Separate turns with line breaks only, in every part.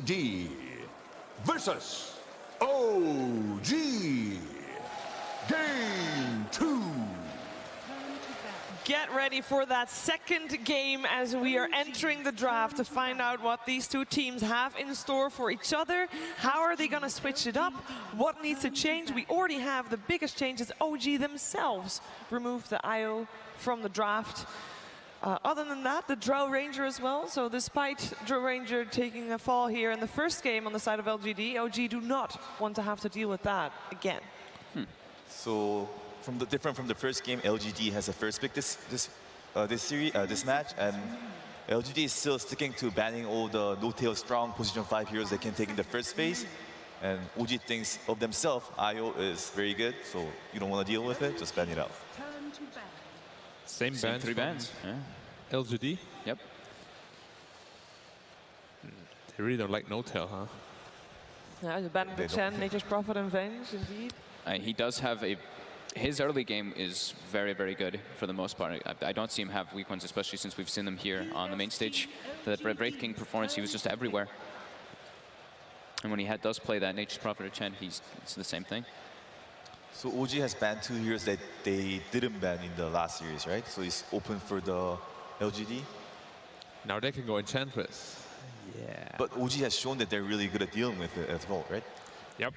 LGD versus OG. Game 2.
Get ready for that second game as we are entering the draft to find out what these two teams have in store for each other. How are they going to switch it up? What needs to change? We already have the biggest changes. OG themselves removed the IO from the draft. Other than that, the Drow Ranger as well. So despite Drow Ranger taking a fall here in the first game on the side of LGD, OG do not want to have to deal with that again.
So different from the first game, LGD has a first pick this match, and LGD is still sticking to banning all the no-tail strong position 5 heroes they can take in the first phase. And OG thinks of themselves, IO is very good, so you don't want to deal with it, just ban it out.
Same ban,
3 bans. Yeah.
LGD.
Yep.
They really don't like no-tail, huh?
Yeah, the ban the Chen, Nature's Prophet and Venge, indeed.
He does have his early game is very, very good for the most part. I don't see him have weak ones, especially since we've seen them here on the main stage. The Wraith King performance, he was just everywhere. And when he does play that Nature's Prophet or Chen, it's the same thing.
So OG has banned 2 heroes that they didn't ban in the last series, right? So it's open for the LGD.
Now they can go Enchantress. Yeah.
But OG has shown that they're really good at dealing with it as well, right?
Yep.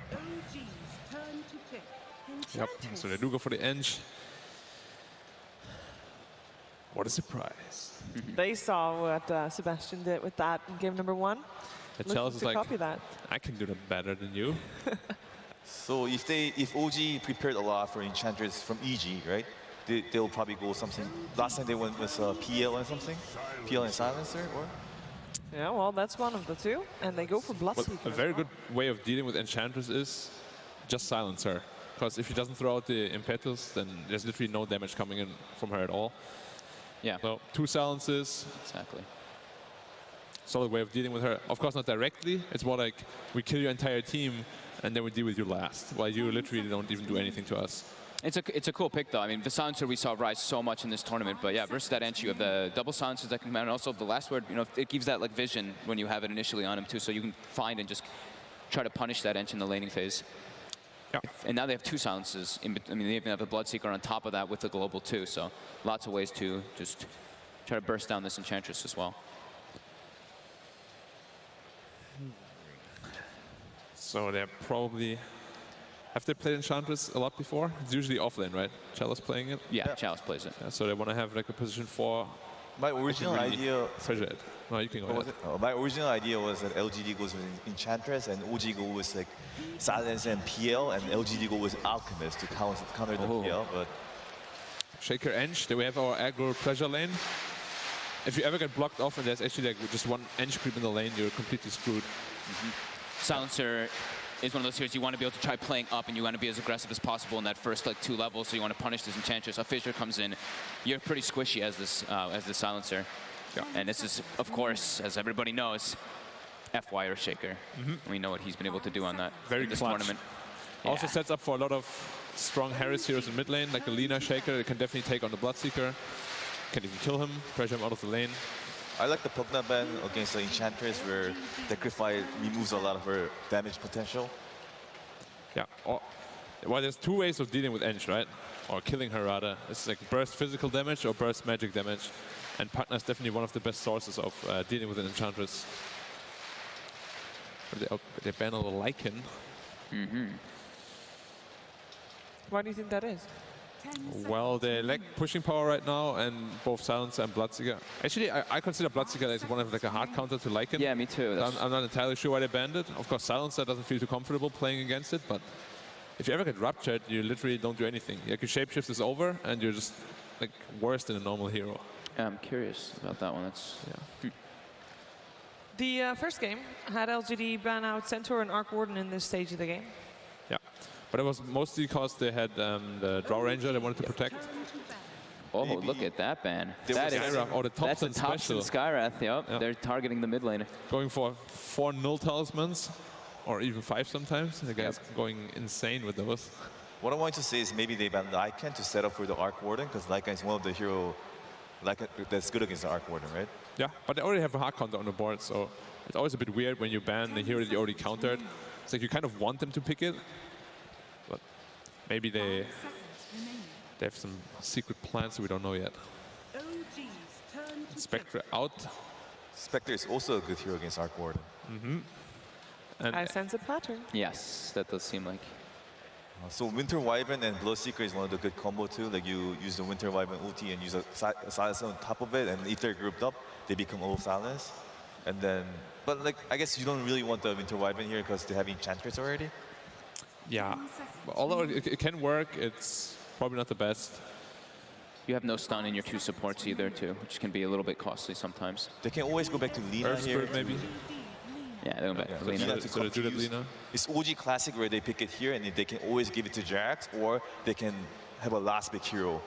Yep, so they do go for the Eng. What a surprise.
They saw what Sebastian did with that in game number 1.
The challenge is like,
copy that.
I can do that better than you.
So if OG prepared a lot for Enchantress from EG, right? They'll probably go something. Last time they went with PL and something? PL and Silencer, or?
Yeah, well, that's one of the two. And they go for Bloodseeker.
A very good way of dealing with Enchantress is just silence her. Because if she doesn't throw out the Impetus, then there's literally no damage coming in from her at all.
Yeah.
So 2 silences.
Exactly.
Solid way of dealing with her. Of course, not directly. It's more like we kill your entire team and then we deal with you last, while you literally don't even do anything to us.
It's a cool pick, though. I mean, the silencer we saw rise so much in this tournament, but yeah, versus that Ench, you have the double silencers that can command, and also the last word, you know, it gives that like vision when you have it initially on him too, so you can find and just try to punish that Ench in the laning phase.
Yeah.
And now they have 2 silences. I mean, they even have the Bloodseeker on top of that with the global too, so lots of ways to just try to burst down this Enchantress as well.
So they're probably... Have they played Enchantress a lot before? It's usually offlane, right? Chalice playing it?
Yeah, Chalice plays it.
Yeah, so they want to have like a position 4.
My original idea...
Pressure it. No, you can go ahead.
My original idea was that LGD goes with Enchantress and OG go with like Silence and PL, and LGD go with Alchemist to counter the PL, but...
Shaker Eng, then we have our aggro pressure lane. If you ever get blocked off and there's actually like just one Eng creep in the lane, you're completely screwed.
Silencer is one of those heroes you want to be able to try playing up, and you want to be as aggressive as possible in that first like 2 levels, so you want to punish this Enchantress. A Fissure comes in, you're pretty squishy as this Silencer. Yeah. And this is, of course, as everybody knows, FY or Shaker. We know what he's been able to do on that in this tournament.
Also sets up for a lot of strong Harris heroes in mid lane, like a Lina Shaker. It can definitely take on the Bloodseeker. Can even kill him, pressure him out of the lane.
I like the Pugna ban against the Enchantress, where Sacrifice removes a lot of her damage potential.
Yeah. Well, there's 2 ways of dealing with Eng, right? Or killing her, rather. It's like burst physical damage or burst magic damage. And Pugna is definitely one of the best sources of dealing with an Enchantress. They ban a little Lycan.
Why do you think that is?
Well, they lack pushing power right now, and both Silencer and Bloodseeker. Actually, I consider Bloodseeker as one of like a hard counter to Lycan.
Yeah, me too.
So I'm not entirely sure why they banned it. Of course, Silencer doesn't feel too comfortable playing against it, but if you ever get ruptured, you literally don't do anything. Like your shapeshift is over, and you're just like worse than a normal hero.
Yeah, I'm curious about that one. That's
The first game had LGD ban out Centaur and Arc Warden in this stage of the game.
Yeah, but it was mostly because they had the Drow Ranger they wanted to protect.
Oh, look at that ban. That is,
the
that's a Thompson Skyrath, yep. They're targeting the mid lane.
Going for 4 null talismans, or even 5 sometimes. The guy's going insane with those.
What I want to say is maybe they banned Lycan to set up for the Arc Warden, because Lycan is one of the hero like that's good against the Arc Warden, right?
Yeah, but they already have a hard counter on the board, so it's always a bit weird when you ban the hero that you already countered. It's like you kind of want them to pick it, but maybe they have some secret plans that we don't know yet. Spectre out.
Spectre is also a good hero against Arc Warden.
And
I sense a pattern.
Yes, that does seem like.
So Winter Wyvern and Bloodseeker is one of the good combo too. Like you use the Winter Wyvern ulti and use a silence on top of it, and if they're grouped up, they become all silence. And then, but like I guess you don't really want the Winter Wyvern here because they have Enchantress already.
yeah, although it can work, it's probably not the best.
You have no stun in your two supports either, too, which can be a little bit costly sometimes.
They can always go back to Lina
Earth
here.
Spirit maybe.
Yeah, they're going back to Lina.
Lina to
So they do that,
confuse.
Lina.
It's OG Classic where they pick it here and they can always give it to Jax, or they can have a last big hero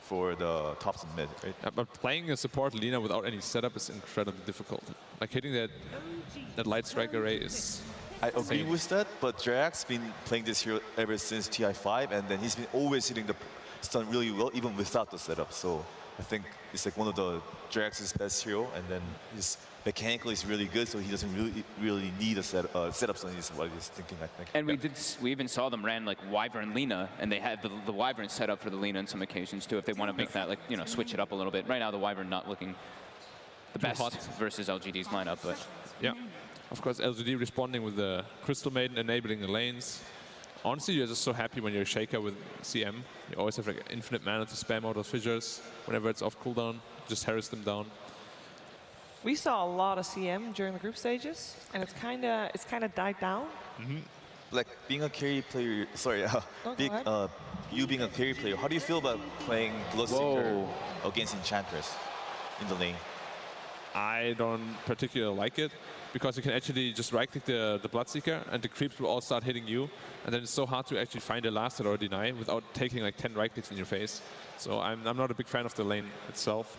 for the tops and mid, right?
Yeah, but playing a support Lina without any setup is incredibly difficult. Like hitting that light strike array is.
I agree with that, but Jax been playing this hero ever since TI5, and then he's been always hitting the stun really well, even without the setup. So I think it's like one of the Jax's best hero, and then his mechanically is really good, so he doesn't really need a setup stun. Is what he's thinking, I think.
And we even saw them ran like Wyvern Lina, and they had the Wyvern set up for the Lina on some occasions too, if they want to make that, like, you know, switch it up a little bit. Right now, the Wyvern not looking the best
hot
versus LGD's lineup, but
Yeah. Of course, LGD responding with the Crystal Maiden, enabling the lanes. Honestly, you're just so happy when you're a Shaker with CM. You always have like infinite mana to spam out those fissures. Whenever it's off cooldown, just harass them down.
We saw a lot of CM during the group stages, and it's kind of died down.
Like being a carry player, sorry,
ahead.
you being a carry player, how do you feel about playing Bloodseeker against Enchantress in the lane?
I don't particularly like it, because you can actually just right-click the Bloodseeker, and the creeps will all start hitting you, and then it's so hard to actually find a last hit or deny without taking like 10 right-clicks in your face. So I'm not a big fan of the lane itself,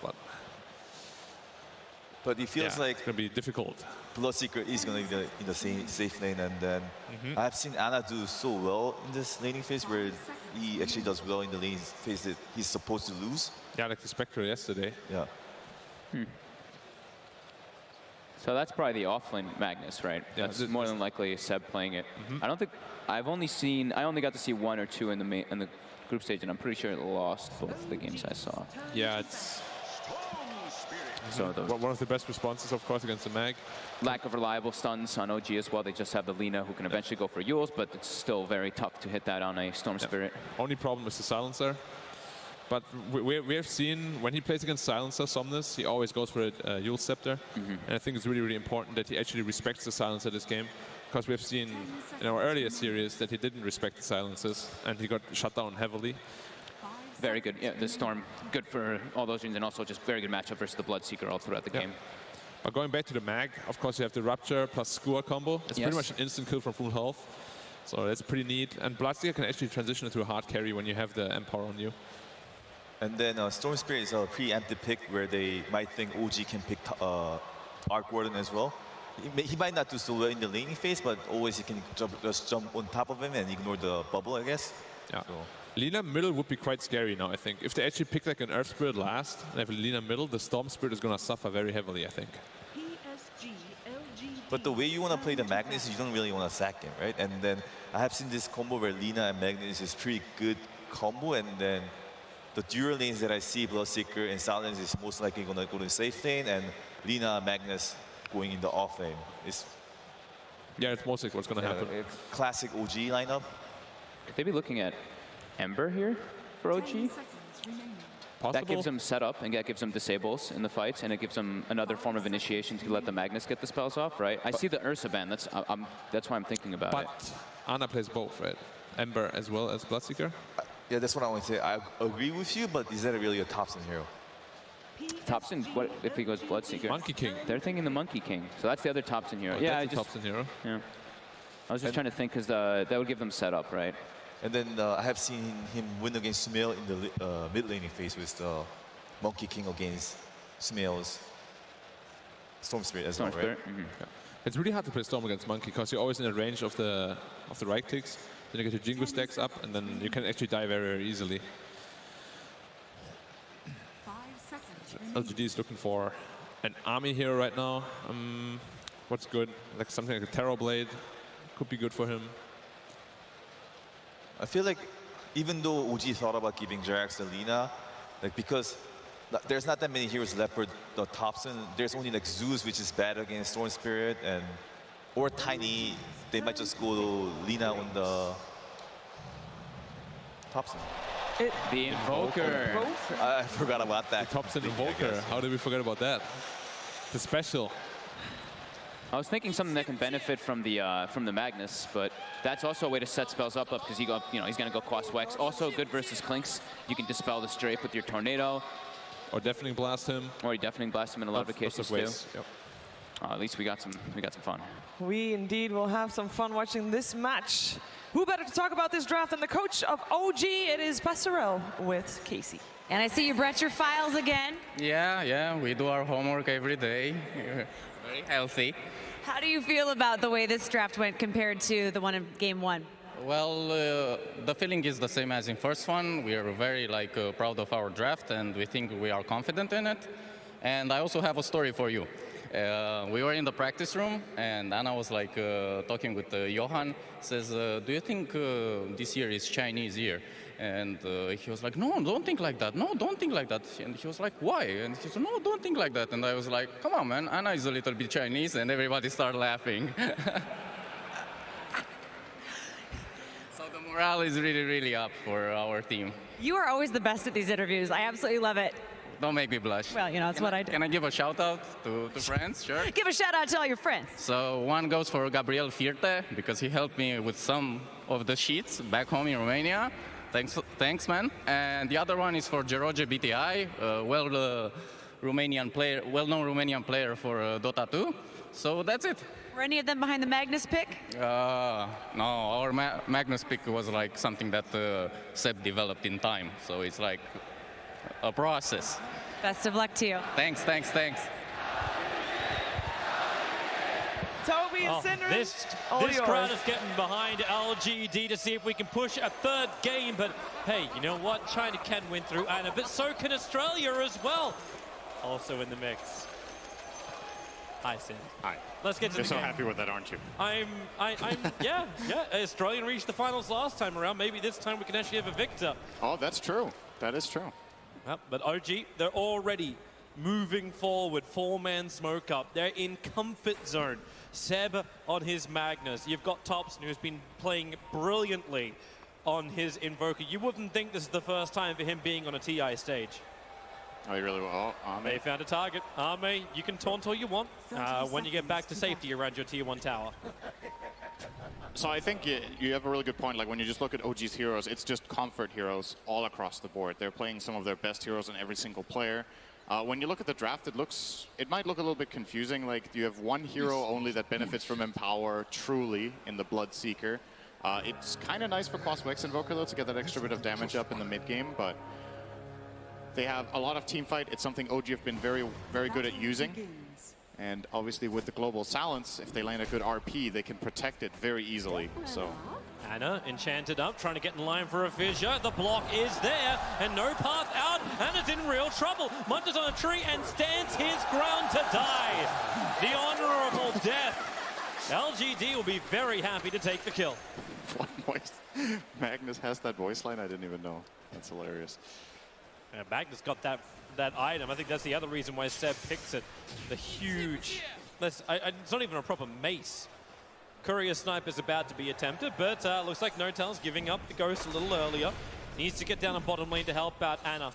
But it feels
yeah,
like
it's going to be difficult.
Bloodseeker is going to be in the safe lane, and then I've seen Ana do so well in this laning phase, where he actually does well in the lane phase that he's supposed to lose.
Yeah, like the Spectre yesterday.
Yeah.
so that's probably the offlane Magnus, right?
Yeah,
That's more than likely Seb playing it. I don't think I only got to see one or two in the group stage, and I'm pretty sure it lost both the games I saw.
Yeah, it's
So the
one of the best responses, of course, against the Mag.
lack of reliable stuns on OG as well. They just have the Lina who can eventually go for Yules, but it's still very tough to hit that on a Storm Spirit.
Only problem is the Silencer. But we have seen when he plays against Silencer, Somnus, he always goes for a Yule Scepter. And I think it's really, really important that he actually respects the Silencer this game. Because we have seen in our earlier series that he didn't respect the Silencers, and he got shut down heavily.
Very good. Yeah, the Storm, good for all those reasons, and also just very good matchup versus the Bloodseeker all throughout the game.
But going back to the Mag, of course, you have the Rupture plus Skewer combo. It's pretty much an instant kill from full health. So that's pretty neat. And Bloodseeker can actually transition into a hard carry when you have the Empower on you.
And then Storm Spirit is a preemptive pick where they might think OG can pick Arc Warden as well. He might not do so well in the laning phase, but always he can just jump on top of him and ignore the bubble, I guess.
Yeah.
So.
Lina middle would be quite scary now, I think. If they actually pick like an Earth Spirit last and have a Lina middle, the Storm Spirit is going to suffer very heavily, I think.
PSG LGD.
But the way you want to play the Magnus, you don't really want to sack him, right? And then I have seen this combo where Lina and Magnus is pretty good combo, and then the dual lanes that I see, Bloodseeker and Silence, is most likely going to go to safe lane, and Lina and Magnus going in the off lane.
Yeah, it's mostly what's going to happen.
Classic OG lineup.
Could they be looking at Ember here for OG?
10 seconds remaining.
Possible?
That gives them setup, and that gives them disables in the fights, and it gives them another form of initiation to let the Magnus get the spells off, right? I see the Ursa ban. That's why I'm thinking about it.
But Ana plays both, right? Ember as well as Bloodseeker.
Yeah, that's what I want to say. I agree with you, but is that really a Thompson hero?
Thompson, what if he goes Bloodseeker?
Monkey King.
They're thinking the Monkey King, so that's the other Thompson hero.
Yeah,
I
that's a Thompson hero.
Yeah. I was just trying to think, because that would give them setup, right?
And then I have seen him win against Sumail in the mid laning phase with the Monkey King against Sumail's Storm Spirit as
Storm
well, right?
Spirit.
Yeah. It's really hard to play Storm against Monkey because you're always in the range of the right clicks. Then you get your Jingu stacks up, and then you can actually die very, very easily.
5 seconds
LGD is looking for an army hero right now. What's good? Like something like a Terror Blade could be good for him.
I feel like even though OG thought about giving Jerax and Lina, like because there's not that many heroes left for the Thompson. There's only like Zeus, which is bad against Storm Spirit, and or Tiny. They might just go to Lina on the Thompson.
The Invoker.
I forgot about that.
The Thompson Invoker. How did we forget about that? The special.
I was thinking something that can benefit from the Magnus, but that's also a way to set spells up because he's going to go Quas Wex. Also good versus Clinks. You can dispel the Strafe with your Tornado.
Or deafening blast him.
Or you deafening blast him in a lot of cases too.
Yep.
At least we got some fun.
We indeed will have some fun watching this match. Who better to talk about this draft than the coach of OG? It is Passerelle with Casey.
And I see you brought your files again.
Yeah, we do our homework every day. Very healthy.
How do you feel about the way this draft went compared to the one in game one?
Well, the feeling is the same as in first one. We are very proud of our draft, and we think we are confident in it. And I also have a story for you. We were in the practice room, and Anna was talking with Johan. Says, "Do you think this year is Chinese year?" And he was like, "No, don't think like that. No, don't think like that." And he was like, "Why?" And he said, "No, don't think like that." And I was like, "Come on, man. Anna is a little bit Chinese," and everybody started laughing. So the morale is really, really up for our team.
You are always the best at these interviews. I absolutely love it.
Don't make me blush.
Well, it's what I do.
Can I give a shout out to friends? Sure.
Give a shout out to all your friends.
So one goes for Gabriel Firte because he helped me with some of the sheets back home in Romania. Thanks, man. And the other one is for Geroge BTI, well-known Romanian player for Dota 2. So that's it.
Were any of them behind the Magnus pick?
No, our Magnus pick was like something that Seb developed in time. So it's like a process.
Best of luck to you.
Thanks.
Toby and Cinder.
This crowd is getting behind LGD to see if we can push a third game, but hey, you know what? China can win through Anna, but so can Australia as well. Also in the mix. Hi, Sin.
Hi.
Let's get to
You're
the
so
game.
happy with that, aren't you?
Yeah. Australian reached the finals last time around. Maybe this time we can actually have a victor.
Oh, that's true. That is true.
Yep, but OG, they're already moving forward. Four-man smoke up. They're in comfort zone. Seb on his Magnus. You've got Thompson, who's been playing brilliantly on his Invoker. You wouldn't think this is the first time for him being on a TI stage.
Oh, you really will. Oh,
They found a target. Arme, you can taunt all you want when you get back to safety around your tier 1 tower.
So I think you have a really good point. Like when you just look at OG's heroes, it's just comfort heroes all across the board. They're playing some of their best heroes on every single player. When you look at the draft, it might look a little bit confusing. Like you have one hero only that benefits from Empower truly in the Bloodseeker. It's kind of nice for Quas Wex Invoker though to get that extra bit of damage up in the mid game, but they have a lot of team fight. It's something OG have been very, very good at using. And obviously with the global silence, if they land a good RP, they can protect it very easily. So
Anna enchanted up, trying to get in line for a fissure. The block is there, and no path out. Anna's in real trouble. Munches on a tree and stands his ground to die. The honorable death. LGD will be very happy to take the kill.
what voice? Magnus has that voice line? I didn't even know. That's hilarious.
Magnus got that item. I think that's the other reason why Seb picks it. The huge... it's not even a proper mace. Courier Snipe is about to be attempted, but looks like Notel's giving up the ghost a little earlier. Needs to get down on bottom lane to help out Anna.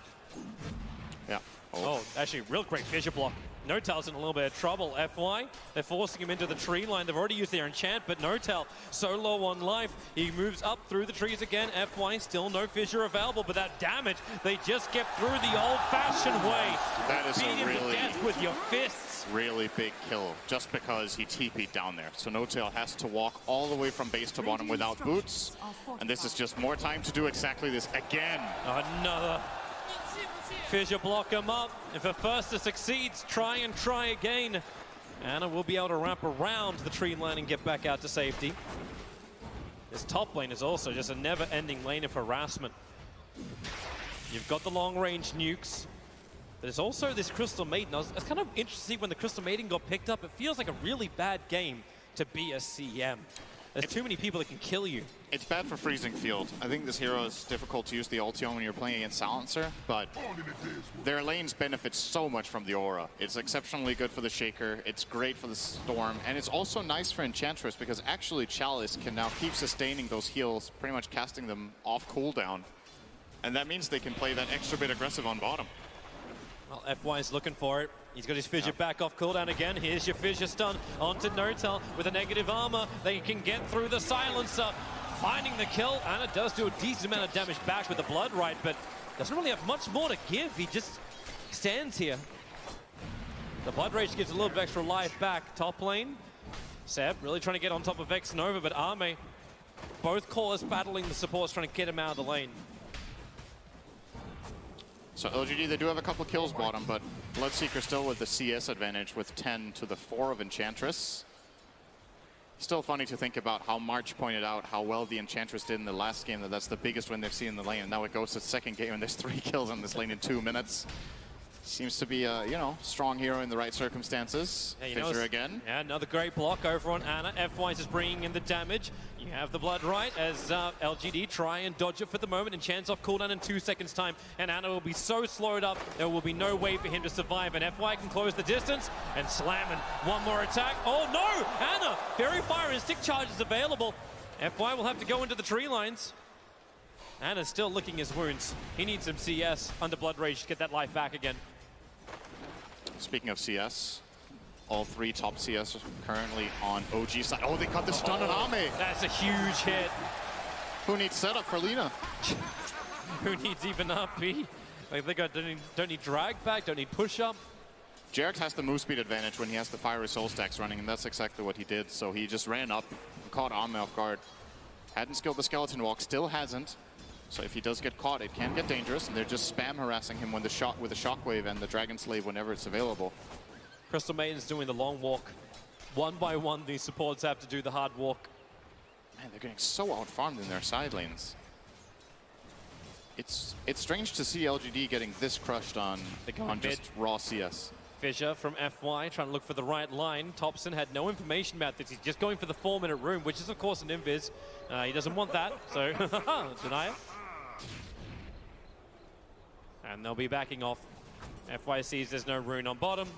Yeah.
Oh, actually, real great fissure block. Notel's in a little bit of trouble. FY, they're forcing him into the tree line. They've already used their enchant, but Notel so low on life. He moves up through the trees again. FY, still no fissure available, but that damage, they just get through the old-fashioned way.
That is
Beat
a
him to
really,
death with your fists.
really big kill, just because he TP'd down there. So Notel has to walk all the way from base to bottom without boots. And this is just more time to do exactly this again.
Another fissure block him up. If Afersta succeeds, try again. Anna will be able to wrap around the tree line and get back out to safety. This top lane is also just a never-ending lane of harassment. You've got the long-range nukes. But it's also this Crystal Maiden. I was kind of interested to see when the Crystal Maiden got picked up. It feels like a really bad game to be a CM. There's too many people that can kill you.
It's bad for freezing field. I think this hero is difficult to use the ulti on when you're playing against Silencer, but their lanes benefit so much from the aura. It's exceptionally good for the Shaker, it's great for the Storm, and it's also nice for Enchantress because actually Chalice can now keep sustaining those heals, pretty much casting them off cooldown. And that means they can play that extra bit aggressive on bottom.
Well, FY's looking for it. He's got his Fissure back off cooldown again. Here's your Fissure stun onto Notel with a negative armor. They can get through the Silencer, finding the kill. Ana does do a decent amount of damage back with the Blood Right, but doesn't really have much more to give. He just stands here. The Blood Rage gives a little bit of extra life back. Top lane, Seb really trying to get on top of X Nova, but Ame, both cores battling the supports, trying to get him out of the lane.
So LGD, they do have a couple kills bottom, but Bloodseeker still with the CS advantage with 10 to the 4 of Enchantress. Still funny to think about how March pointed out how well the Enchantress did in the last game, that's the biggest win they've seen in the lane. And now it goes to the second game and there's 3 kills on this lane in 2 minutes. Seems to be a, you know, strong hero in the right circumstances.
Yeah,
Fissure again.
Yeah, another great block over on Ana. FY is bringing in the damage. You have the Blood Right as LGD try and dodge it for the moment, and chance off cooldown in 2 seconds time. And Ana will be so slowed up, there will be no way for him to survive. And FY can close the distance and slamming one more attack. Oh no, Ana! Fairy Fire and Stick Charge is available. FY will have to go into the tree lines. Ana's still licking his wounds. He needs some CS under Blood Rage to get that life back again.
Speaking of CS, all 3 top CS are currently on OG side. Oh, they cut the stun on Ame.
That's a huge hit.
Who needs setup for Lina?
Who needs even RP? Like they don't need drag back, don't need push up.
Jarek has the move speed advantage when he has the Fiery Soul stacks running, and that's exactly what he did. So he just ran up and caught Ame off guard. Hadn't skilled the Skeleton Walk, still hasn't. So if he does get caught, it can get dangerous, and they're just spam harassing him when with the Shockwave and the Dragon Slave whenever it's available.
Crystal Maiden's doing the long walk. One by one, these supports have to do the hard walk.
Man, they're getting so out-farmed in their side lanes. It's strange to see LGD getting this crushed on just raw CS.
Fissure from FY trying to look for the right line. Thompson had no information about this. He's just going for the 4-minute room, which is of course an invis. He doesn't want that, so deny it. And they'll be backing off. FY sees there's no rune on bottom.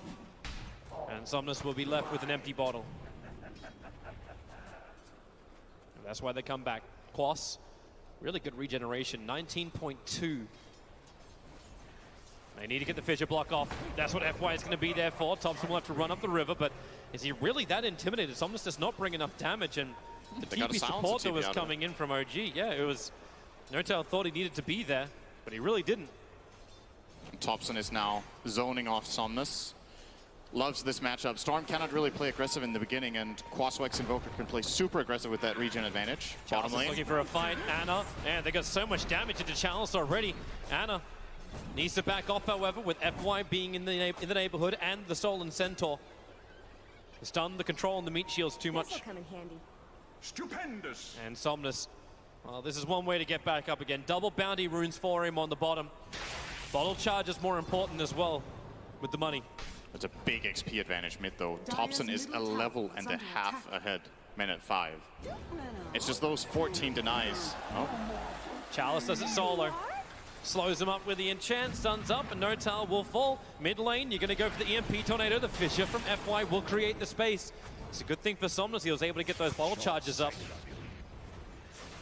And Somnus will be left with an empty bottle. And that's why they come back. Quas, really good regeneration, 19.2. They need to get the Fissure block off. That's what FY is going to be there for. Thompson will have to run up the river, but is he really that intimidated? Somnus does not bring enough damage, and the TP support that was coming in from OG, yeah, it was... Notel thought he needed to be there, but he really didn't.
Thompson is now zoning off Somnus. Loves this matchup. Storm cannot really play aggressive in the beginning, and Quaswex Invoker can play super aggressive with that regen advantage.
Bottom lane. Looking for a fight. Ana, and they got so much damage into Chalice already. Ana needs to back off, however, with FY being in the neighborhood and the Stolen Centaur. The stun, the control, and the meat shields too much.
Come in handy.
Stupendous.
And Somnus, well, this is one way to get back up again. Double bounty runes for him on the bottom. Bottle charge is more important as well with the money.
It's a big XP advantage mid though. Thompson is a level and a half ahead, minute 5. It's just those 14 denies. Oh.
Chalice does it solo. Slows him up with the enchant, stuns up, and Notal will fall. Mid lane, you're going to go for the EMP Tornado. The Fissure from FY will create the space. It's a good thing for Somnus. He was able to get those bottle charges up.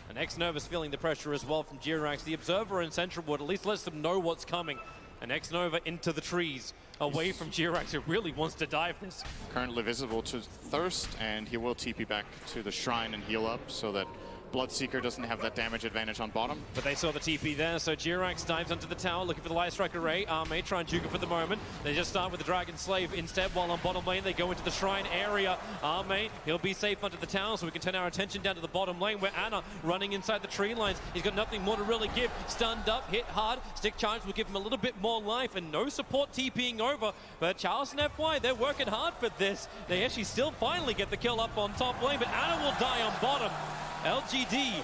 And X-Nova's feeling the pressure as well from Jirax. The Observer and Central Wood at least lets them know what's coming. And X-Nova into the trees, away from Jirax, who really wants to dive this.
Currently visible to Thirst, and he will TP back to the Shrine and heal up so that Bloodseeker doesn't have that damage advantage on bottom.
But they saw the TP there, so Jirax dives onto the tower looking for the Light Strike Array. Ame try and juke it for the moment. They just start with the Dragon Slave instead, while on bottom lane they go into the Shrine area. Ame, he'll be safe under the tower, so we can turn our attention down to the bottom lane where Ana running inside the tree lines. He's got nothing more to really give. Stunned up, hit hard. Stick Charge will give him a little bit more life, and no support TPing over. But Charles and FY, they're working hard for this. They actually still finally get the kill up on top lane, but Ana will die on bottom. LGD,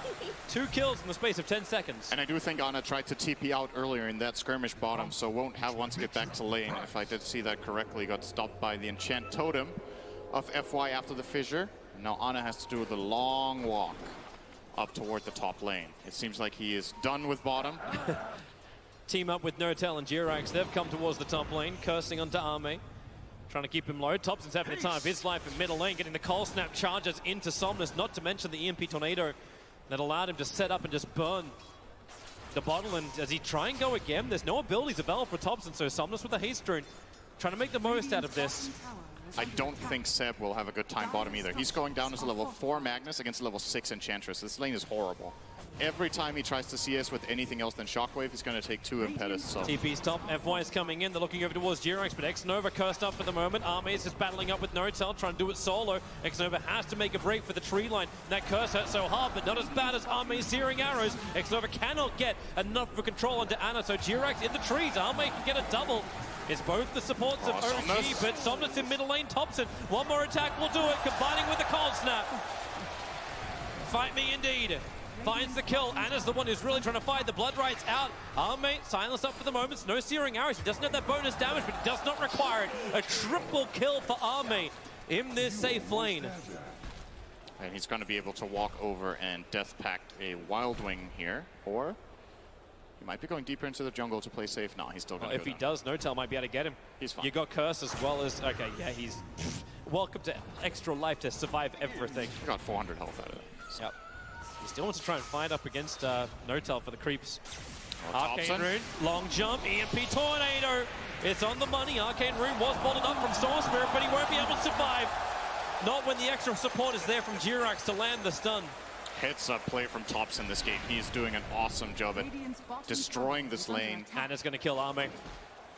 2 kills in the space of 10 seconds.
And I do think Ana tried to TP out earlier in that skirmish bottom, so won't have one to get back to lane. If I did see that correctly, got stopped by the enchant totem of FY after the fissure. And now Ana has to do the long walk up toward the top lane. It seems like he is done with bottom.
Team up with Notel and Jirax. They've come towards the top lane, cursing onto Arme. Trying to keep him low. Thompson's having the time of his life in middle lane, getting the cold snap charges into Somnus, not to mention the EMP tornado that allowed him to set up and just burn the bottle. And as he try and go again, there's no abilities available for Thompson, so Somnus with a haste rune, trying to make the most out of this.
I don't think Seb will have a good time bottom either. He's going down as a level 4 Magnus against a level 6 Enchantress. This lane is horrible. Every time he tries to CS with anything else than Shockwave, he's going to take 2 Impetus. So.
TP's top, FY is coming in. They're looking over towards Jirax, but X-Nova cursed up for the moment. Arme is just battling up with Notel, trying to do it solo. X-Nova has to make a break for the tree line. That curse hurts so hard, but not as bad as Arme's searing arrows. X-Nova cannot get enough for control onto Ana, so Jirax in the trees. Arme can get a double. It's both the supports of OG,
Somnus.
but Somnus in middle lane. Thompson, one more attack will do it, combining with the cold snap. Fight me indeed. Finds the kill. Ana's the one who's really trying to fight. The blood rights out. Arme silenced up for the moment. No searing arrows. He doesn't have that bonus damage, but he does not require it. A triple kill for Arme in this safe lane.
And he's going to be able to walk over and Death Pact a Wild Wing here, or he might be going deeper into the jungle to play safe. No, he's still going to
If he does, Notel might be able to get him.
He's fine.
You got Curse as well as... Okay, yeah, he's... Welcome to extra life to survive everything.
He got 400 health out of it. So.
Yep. He still wants to try and fight up against Notel for the creeps. Arcane
Thompson.
Rune, long jump, EMP Tornado. It's on the money. Arcane Rune was bottled up from Storm Spirit, but he won't be able to survive. Not when the extra support is there from Jirax to land the stun.
Heads up play from Thompson this game. He is doing an awesome job at destroying this lane.
Ana's going to kill Arme.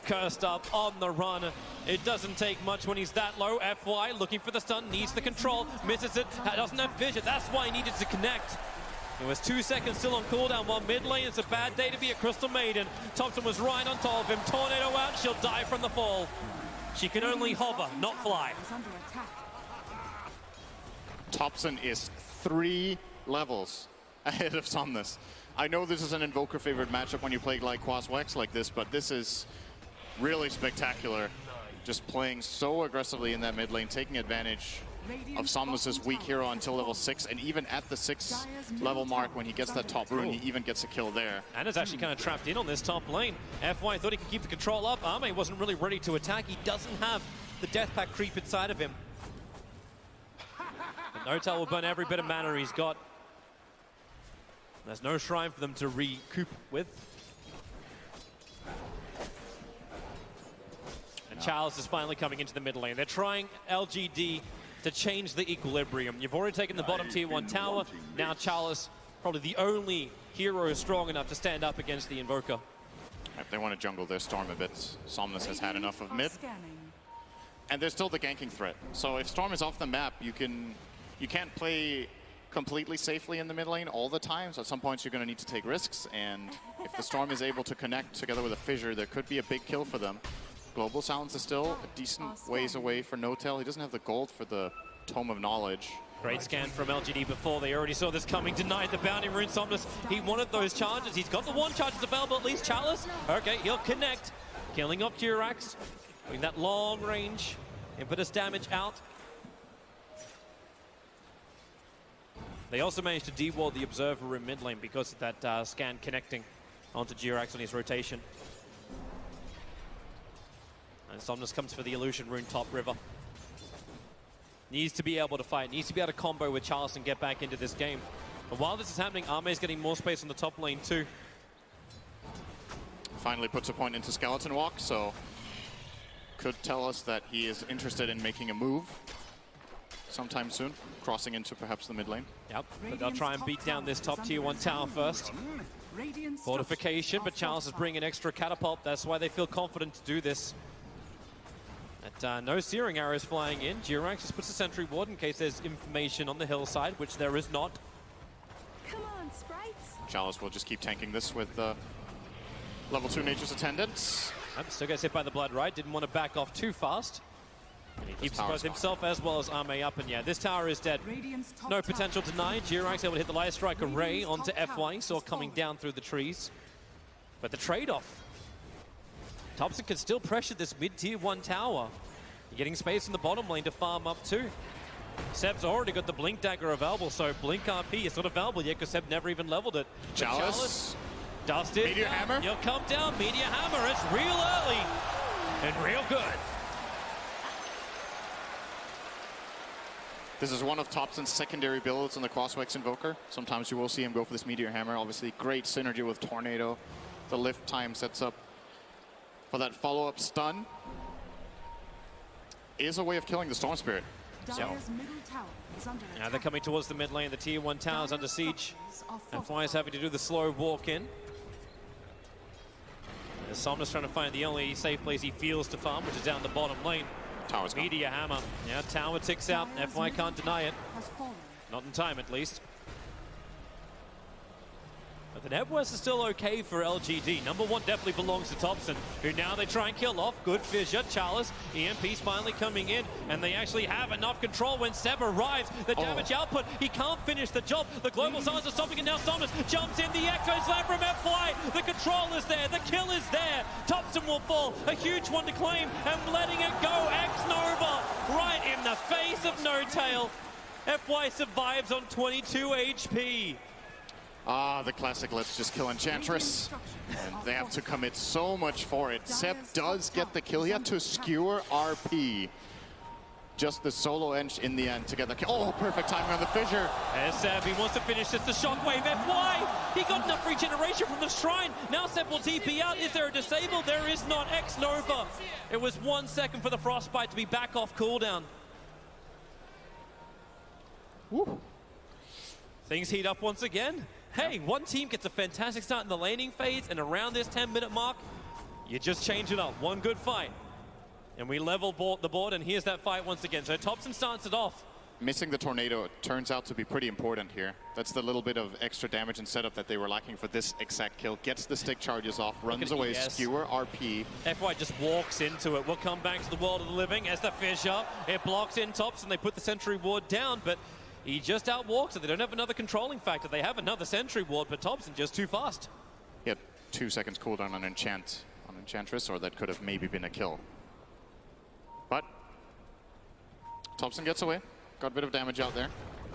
Cursed up on the run. It doesn't take much when he's that low. FY looking for the stun, needs the control, misses it, doesn't have vision. That's why he needed to connect. It was 2 seconds still on cooldown while mid lane. It's a bad day to be a Crystal Maiden. Thompson was right on top of him. Tornado out, she'll die from the fall. She can only hover, not fly.
Thompson is 3 levels ahead of Somnus. I know this is an Invoker favorite matchup when you play like Quas Wex like this, but this is really spectacular. Just playing so aggressively in that mid lane, taking advantage of Somnus's weak hero until level 6, and even at the 6 level mark when he gets that top rune, he even gets a kill there.
Ana's actually kind of trapped in on this top lane. FY thought he could keep the control up. Arme wasn't really ready to attack. He doesn't have the Death Pact creep inside of him. But Notel will burn every bit of mana he's got. There's no shrine for them to recoup with. And Charles is finally coming into the mid lane. They're trying LGD to change the equilibrium. You've already taken the bottom tier 1 tower. Now Charles, probably the only hero strong enough to stand up against the Invoker.
If they want to jungle their Storm a bit, Somnus has had enough of mid. And there's still the ganking threat. So if Storm is off the map, you can't play completely safely in the mid lane all the time. So at some points you're going to need to take risks. And if the Storm is able to connect together with a fissure, there could be a big kill for them. Global Silence is still a decent ways away for Notel. He doesn't have the gold for the Tome of Knowledge.
Great scan from LGD before. They already saw this coming. Denied the bounty rune. Somnus, he wanted those charges. He's got the 1 charges available, at least Chalice. Okay, he'll connect. Killing off Jirax. Doing that long range. Impetus damage out. They also managed to de-wall the Observer in mid lane because of that scan connecting onto Jirax on his rotation. And Somnus comes for the Illusion Rune top river. Needs to be able to fight, needs to be able to combo with Charles and get back into this game. But while this is happening, Arme is getting more space on the top lane too.
Finally puts a point into Skeleton Walk, so could tell us that he is interested in making a move sometime soon, crossing into perhaps the mid lane.
Yep, but they'll try and beat down this top tier 1 tower first. Fortification, but Charles is bringing an extra catapult. That's why they feel confident to do this. No searing arrows flying in. Jirax just puts a sentry ward in case there's information on the hillside, which there is not.
Come on, sprites.
Chalice will just keep tanking this with level 2 Nature's Attendant.
Still gets hit by the blood right. Didn't want to back off too fast. He keeps both himself as well as Ame up, and yeah, this tower is dead. No potential denied. Jirax able to hit the Light Strike array onto FY, saw coming down through the trees. But the trade-off, Thompson can still pressure this mid-tier 1 tower. You're getting space in the bottom lane to farm up too. Seb's already got the Blink Dagger available, so Blink RP is not available yet because Seb never even leveled it.
Chalice.
Dust it.
Meteor Hammer.
You'll come down. Meteor Hammer. It's real early and real good.
This is one of Thompson's secondary builds on the Crosswex Invoker. Sometimes you will see him go for this Meteor Hammer. Obviously, great synergy with Tornado. The lift time sets up for that follow-up stun. Is a way of killing the Storm Spirit.
Now they're coming towards the mid lane. The tier 1 tower is under siege. And FY is having to do the slow walk in. As Somnus trying to find the only safe place he feels to farm, which is down the bottom lane.
Tower's gone.
Meteor Hammer. Yeah, tower ticks out. FY can't deny it. Not in time, at least. But the net worth is still okay for LGD. Number 1 definitely belongs to Thompson, who now they try and kill off. Good fissure, Chalice. EMP's finally coming in, and they actually have enough control when Seb arrives. The damage output, he can't finish the job. The global signs are stopping, and now Somnus jumps in. The Echo Slam from FY. The control is there. The kill is there. Thompson will fall. A huge one to claim, and letting it go. X-Nova right in the face of No Tail. FY survives on 22 HP.
Ah, the classic, let's just kill Enchantress. And they have to commit so much for it. Seb does get the kill. He had to skewer RP. Just the solo Ench in the end to get the kill. Oh, perfect timing on the fissure.
As Seb, he wants to finish this. The Shockwave FY. He got enough regeneration from the Shrine. Now Seb will TP out. Is there a disable? There is not. X-Nova. It was 1 second for the Frostbite to be back off cooldown.
Woo.
Things heat up once again. Hey, one team gets a fantastic start in the laning phase, and around this 10-minute mark, you just change it up. One good fight. And we level the board, and here's that fight once again. So Thompson starts it off.
Missing the Tornado turns out to be pretty important here. That's the little bit of extra damage and setup that they were lacking for this exact kill. Gets the stick charges off, runs away, skewer, RP.
FY just walks into it. We'll come back to the world of the living as the fissure. It blocks in Thompson. They put the sentry ward down, but he just outwalks it. They don't have another controlling factor. They have another sentry ward, but Thompson just too fast.
He had 2 seconds cooldown on Enchantress, or that could have maybe been a kill. But Thompson gets away. Got a bit of damage out there.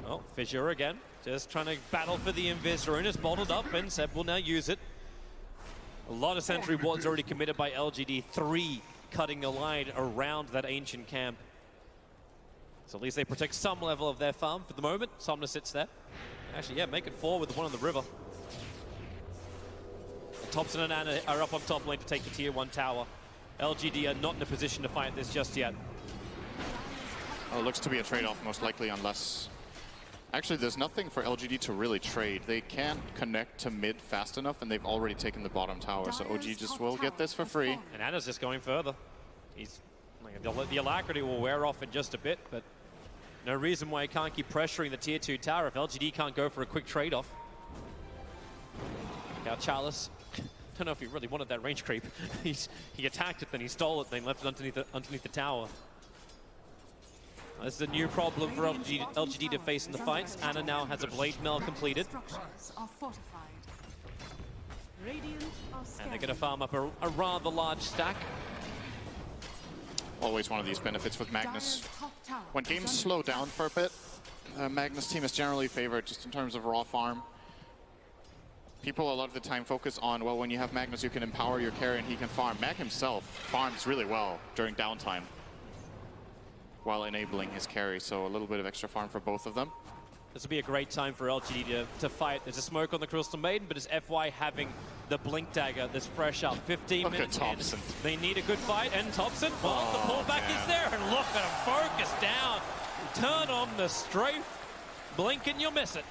Oh, fissure again. Just trying to battle for the Invis. Rune is bottled up, and Seb will now use it. A lot of sentry wards already committed by LGD. 3 cutting a line around that ancient camp. So at least they protect some level of their farm for the moment. Somnus sits there. Actually, yeah, make it 4 with the one on the river. Thompson and Anna are up on top lane to take the tier 1 tower. LGD are not in a position to fight this just yet.
Oh, looks to be a trade-off most likely, unless... Actually, there's nothing for LGD to really trade. They can't connect to mid fast enough, and they've already taken the bottom tower, so OG just will get this for free.
And Anna's just going further. He's... The alacrity will wear off in just a bit, but no reason why he can't keep pressuring the tier 2 tower if LGD can't go for a quick trade-off. Now Chalice, don't know if he really wanted that range creep. He attacked it, then he stole it, then left it underneath the tower. This is a new problem for LGD to face in the fights. Anna now has a blade mail completed. And they're going to farm up a rather large stack.
Always one of these benefits with Magnus. When games slow down for a bit, Magnus team is generally favored just in terms of raw farm. People a lot of the time focus on, well, when you have Magnus, you can empower your carry and he can farm. Mag himself farms really well during downtime while enabling his carry, so a little bit of extra farm for both of them.
This will be a great time for LGD to fight. There's a smoke on the Crystal Maiden, but it's FY having the Blink Dagger that's fresh up. 15 minutes in. They need a good fight, and Thompson, well, the pullback is there, and look at him focus down. Turn on the strafe. Blink and you'll miss it.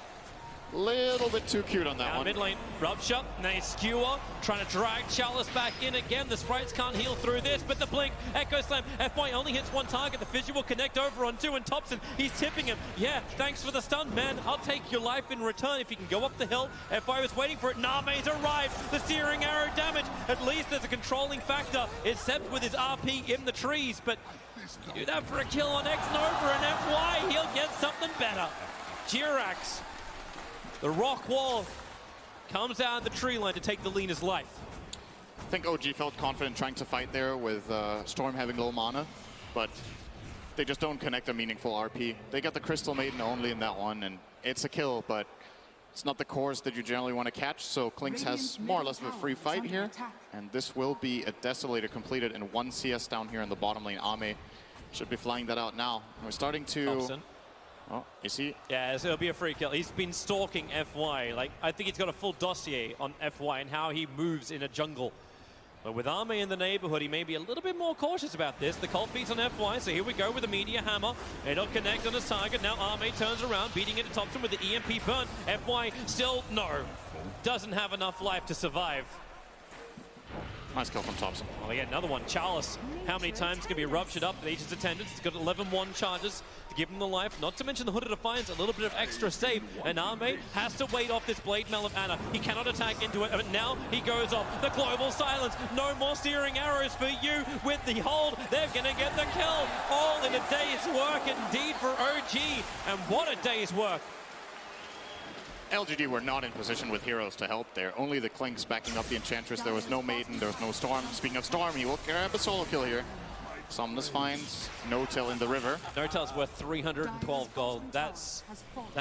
Little bit too cute on that one.
Mid lane, rupture, and they skewer, trying to drag Chalice back in again. The sprites can't heal through this, but the blink, Echo Slam, FY only hits one target. The fissure will connect over on 2, and Thompson, he's tipping him. Yeah, thanks for the stun, man. I'll take your life in return if you can go up the hill. FY was waiting for it. Name's arrived. The searing arrow damage. At least there's a controlling factor. It's Seb with his RP in the trees, but Do that for a kill on X-Nova and FY. He'll get something better. Jirax, the rock wall, comes out of the tree line to take the Lena's life.
I think OG felt confident trying to fight there with Storm having low mana, but they just don't connect a meaningful RP. They got the Crystal Maiden only in that one, and it's a kill, but it's not the cores that you generally want to catch, so Klinks has more or less of a free fight here, and this will be a Desolator completed and 1 CS down here in the bottom lane. Ame should be flying that out now. We're starting to...
Thompson.
Oh, is he?
Yeah, so it'll be a free kill. He's been stalking FY. Like, I think he's got a full dossier on FY and how he moves in a jungle. But with Ame in the neighborhood, he may be a little bit more cautious about this. The cold feet's on FY, so here we go with the Meteor Hammer. It'll connect on his target. Now Ame turns around, beating it to Thompson with the EMP burn. FY still, no, doesn't have enough life to survive.
Nice kill from Thompson.
Well, again, another one. Chalice, how many times can be ruptured up with Aegis attendance? It's got 11-1 charges to give him the life. Not to mention the Hood of Defiance, a little bit of extra save. And Ame has to wait off this Blade Mail of Ana. He cannot attack into it, but now he goes off. The Global Silence. No more steering arrows for you with the hold. They're going to get the kill. All in a day's work indeed for OG. And what a day's work.
LGD were not in position with heroes to help there. Only the Klinks backing up the Enchantress. There was no Maiden, there was no Storm. Speaking of Storm, he will grab a solo kill here. Somnus finds No-Tail in the river.
No-Tail's worth 312 gold. That's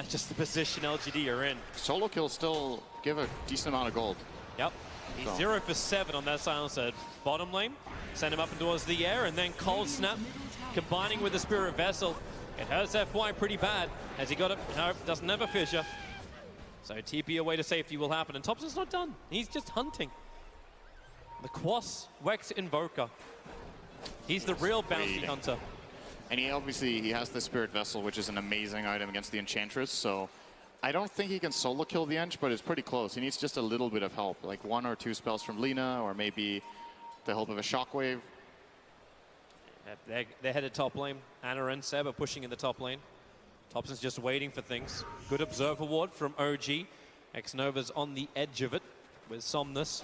just the position LGD are in.
Solo kills still give a decent amount of gold.
Yep. He's 0 for 7 on that silencer. Bottom lane, send him up and towards the air, and then Cold Snap combining with the Spirit Vessel. It hurts FY pretty bad as he got it. No, doesn't have a fissure. So TP away to safety will happen, and Thompson's not done. He's just hunting. The Quas Wex Invoker. He's the real bounty hunter.
And he has the Spirit Vessel, which is an amazing item against the Enchantress, so I don't think he can solo kill the Ench, but it's pretty close. He needs just a little bit of help, like 1 or 2 spells from Lina, or maybe the help of a Shockwave.
They're headed top lane. Ana and Seb are pushing in the top lane. Thompson's just waiting for things. Good Observer Ward from OG. X-Nova's on the edge of it with Somnus.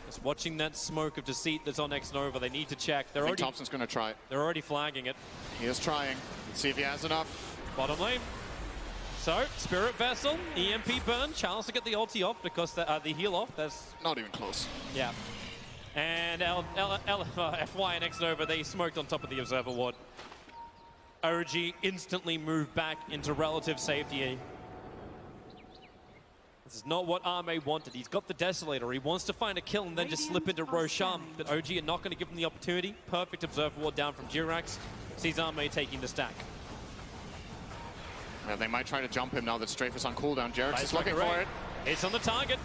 Just watching that smoke of deceit that's on X-Nova. They need to check.
I think Thompson's going to try it.
They're already flagging it.
He is trying. Let's see if he has enough.
Bottom lane. So, Spirit Vessel, EMP burn. Chalice to get the ulti off because the heal off. That's
not even close.
Yeah. And FY and X-Nova, they smoked on top of the Observer Ward. OG instantly moved back into relative safety. This is not what Ame wanted. He's got the Desolator. He wants to find a kill and then just slip into Roshan. But OG are not going to give him the opportunity. Perfect Observer Ward down from Jirax. Sees Ame taking the stack.
Yeah, they might try to jump him now that Strafe is on cooldown. Jirax is looking for it.
It's on the target.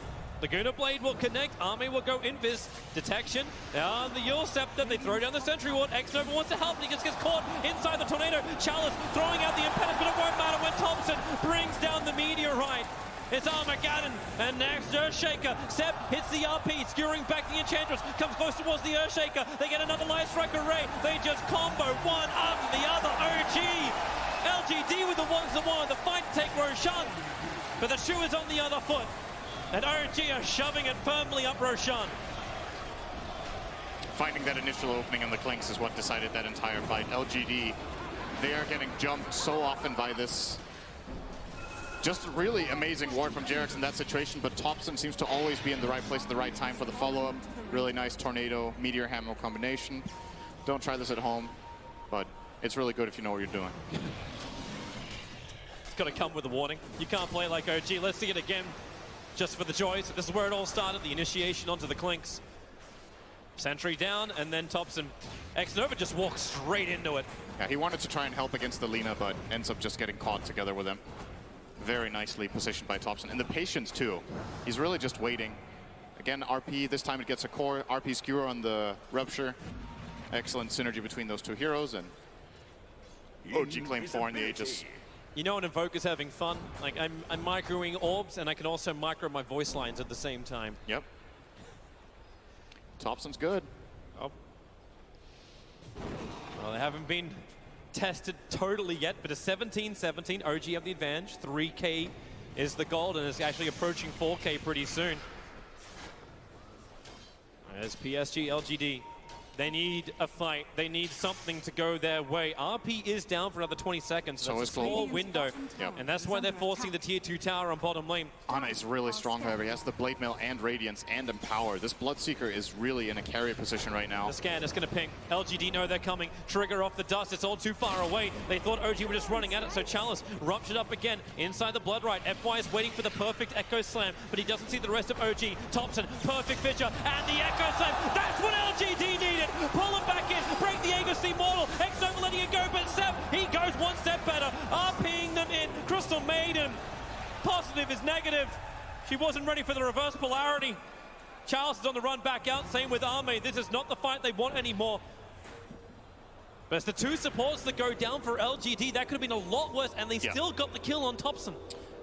Laguna Blade will connect. Ame will go invis. Detection. The Yule Scepter. They throw down the Sentry Ward. X-Nova wants to help. He just gets caught inside the Tornado. Chalice throwing out the Impetus, but it won't matter when Thompson brings down the Meteorite. It's Armageddon, and next Earthshaker. Seb hits the RP, skewering back the Enchantress. Comes close towards the Earthshaker. They get another Light Strike Array. They just combo one after the other. OG. LGD with the ones that wanted the fight to take Roshan. But the shoe is on the other foot. And OG are shoving it firmly up Roshan.
Finding that initial opening on the Klinks is what decided that entire fight. LGD, they are getting jumped so often by this just really amazing ward from Jirax in that situation, but Thompson seems to always be in the right place at the right time for the follow-up. Really nice Tornado, Meteor Hammer combination. Don't try this at home, but it's really good if you know what you're doing.
It's got to come with a warning. You can't play like OG. Let's see it again. Just for the joys. This is where it all started, the initiation onto the Klinks. Sentry down, and then Thompson. X-Nova just walks straight into it.
Yeah, he wanted to try and help against the Lina, but ends up just getting caught together with him. Very nicely positioned by Thompson. And the patience, too. He's really just waiting. Again, RP, this time it gets a core. RP skewer on the Rupture. Excellent synergy between those two heroes, and OG claimed 4 in the Aegis.
You know, an Invoker's having fun. Like, I'm microing orbs, and I can also micro my voice lines at the same time.
Yep. Thompson's good.
Oh. Well, they haven't been tested totally yet, but a 17-17. OG have the advantage. 3K is the gold, and it's actually approaching 4K pretty soon. As PSG LGD They need a fight. They need something to go their way. RP is down for another 20 seconds. So that's a small window.
Yep.
And that's why they're forcing the tier 2 tower on bottom lane.
Ana is really strong, however. He has the Blade Mail and Radiance and Empower. This Bloodseeker is really in a carry position right now.
The scan is going to ping. LGD know they're coming. Trigger off the dust. It's all too far away. They thought OG were just running at it, so Chalice ruptured up again inside the Blood Right. FY is waiting for the perfect Echo Slam, but he doesn't see the rest of OG. Thompson, perfect fissure, and the Echo Slam. That's what LGD needed. Pull him back in, break the Aegis Immortal. Exo letting it go, but Seb, he goes one step better. RPing them in. Crystal Maiden. Positive is negative. She wasn't ready for the reverse polarity. Charles is on the run back out. Same with Arme. This is not the fight they want anymore. But it's the two supports that go down for LGD. That could have been a lot worse, and they still got the kill on Thompson.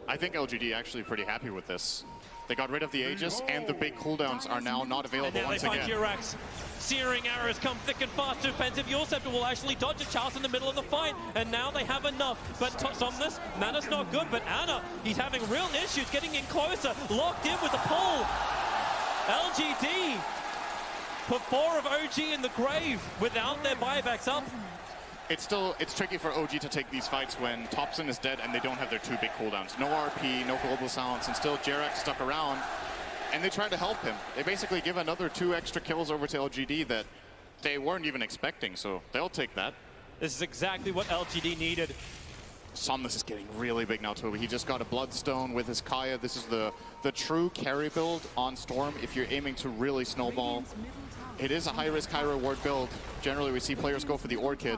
I think LGD actually pretty happy with this. They got rid of the Aegis, and the big cooldowns are now not available once again.
And now they find Jirax. Searing arrows come thick and fast. Defensive Yorceptor will actually dodge a Charles in the middle of the fight, and now they have enough. But Somnus, Mana's not good, but Ana, he's having real issues getting in closer. Locked in with the pull. LGD put 4 of OG in the grave without their buybacks up.
It's tricky for OG to take these fights when Thompson is dead and they don't have their 2 big cooldowns. No RP, no global silence, and still Jirax stuck around. And they try to help him. They basically give another 2 extra kills over to LGD that they weren't even expecting, so they'll take that.
This is exactly what LGD needed.
Somnus is getting really big now, Toby. He just got a Bloodstone with his Kaya. This is the true carry build on Storm if you're aiming to really snowball. It is a high-risk, high-reward build. Generally, we see players go for the Orchid.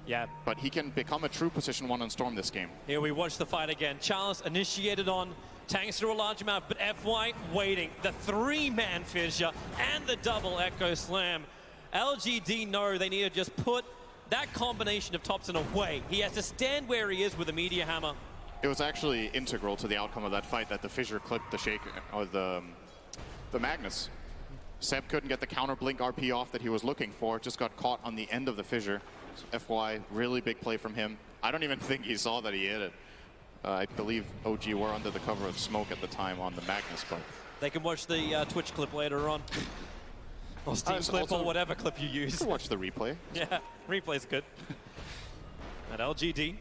Yeah.
But he can become a true position 1 on Storm this game.
Here we watch the fight again. Charles initiated on, tanks through a large amount, but FY waiting. The 3-man fissure and the double Echo Slam. LGD know they need to just put that combination of Thompson away. He has to stand where he is with a Meteor Hammer.
It was actually integral to the outcome of that fight that the fissure clipped the Shaker, or the Magnus. Seb couldn't get the counter blink RP off that he was looking for, just got caught on the end of the fissure. So FY, really big play from him. I don't even think he saw that he hit it. I believe OG were under the cover of smoke at the time on the Magnus, but...
They can watch the Twitch clip later on. Or Steam clip, or whatever clip you use.
You can watch the replay.
Yeah, replay's good. At LGD.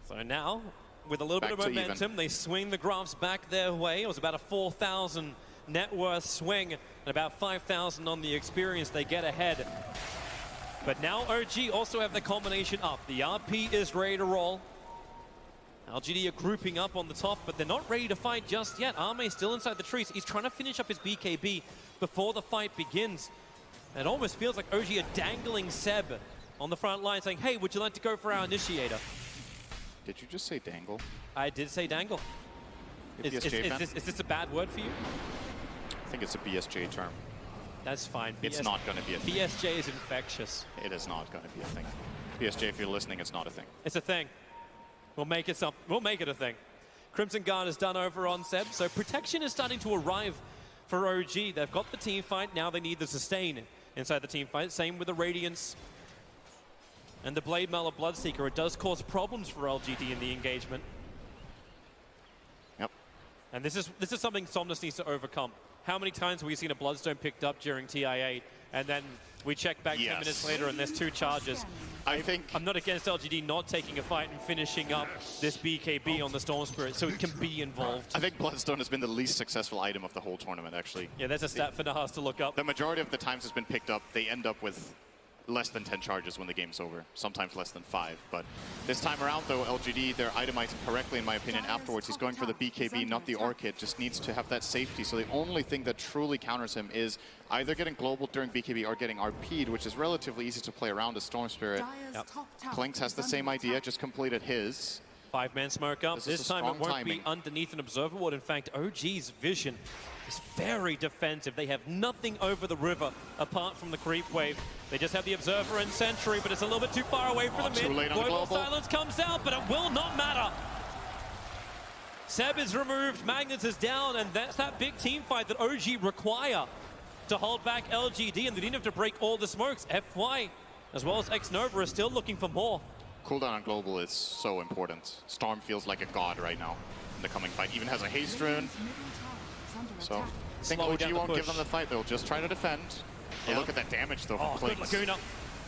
So now, with a little bit of momentum, they swing the graphs back their way. It was about a 4,000 net worth swing and about 5,000 on the experience. They get ahead. But now OG also have the combination up. The RP is ready to roll. LGD are grouping up on the top, but they're not ready to fight just yet. Arme still inside the trees. He's trying to finish up his BKB before the fight begins. It almost feels like OG are dangling Seb on the front line saying, hey, would you like to go for our initiator?
Did you just say dangle?
I did say dangle. Is this a bad word for you?
I think it's a BSJ term.
That's fine.
It's not going to be a thing.
BSJ is infectious.
It is not going to be a thing. BSJ, if you're listening, it's not a thing.
It's a thing. We'll make it a thing. Crimson Guard is done over on Seb, so protection is starting to arrive for OG. They've got the team fight, now they need the sustain inside the team fight. Same with the Radiance and the Blade Mail of Bloodseeker. It does cause problems for LGD in the engagement.
Yep.
And this is something Somnus needs to overcome. How many times have we seen a Bloodstone picked up during TI8 and then we check back 10 minutes later and there's 2 charges? I'm not against LGD not taking a fight and finishing up this BKB on the Storm Spirit so it can be involved.
I think Bloodstone has been the least successful item of the whole tournament, actually.
Yeah, there's a stat for Nahas to look up.
The majority of the times it's been picked up, they end up with less than 10 charges when the game's over, sometimes less than 5. But this time around, though, LGD, they're itemizing correctly, in my opinion, afterwards. He's going for the BKB, not the Orchid, just needs to have that safety. So the only thing that truly counters him is either getting global during BKB or getting RP'd, which is relatively easy to play around as Storm Spirit. Yep. Klinks has the same idea, just completed his.
5-man smoke up. This time it won't be underneath an observer ward. In fact, OG's vision is very defensive. They have nothing over the river apart from the creep wave. They just have the observer and sentry, but it's a little bit too far away for the mid. Global silence comes out, but it will not matter. Seb is removed, Magnus is down, and that's that big team fight that OG require to hold back LGD, and they didn't have to break all the smokes. FY, as well as X-Nova, are still looking for more.
Cooldown on global is so important. Storm feels like a god right now in the coming fight. Even has a haste rune. So I think OG won't give them the fight. They'll just try to defend. But look at that damage, though, from
Oh, good
Clinks.
Laguna.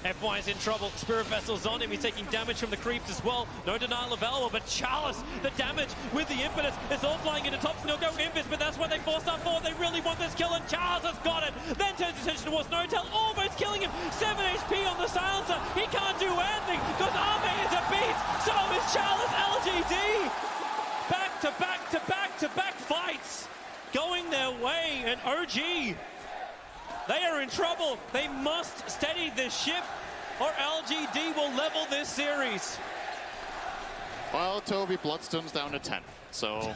FY is in trouble. Spirit Vessel's on him. He's taking damage from the creeps as well. No denial of Elbow, but Chalice, the damage with the impetus. It's all flying into top. Still go Impus, but that's why they forced up forward. They really want this kill, and Chalice has got it. Then turns attention towards No-Tail, almost killing him. 7 HP on the silencer. He can't do anything because Arme is a beast. So is Chalice. LGD. Back to back to back to back fights going their way, and OG, they are in trouble. They must steady this ship or LGD will level this series.
Well, Toby, Bloodstone's down to 10. So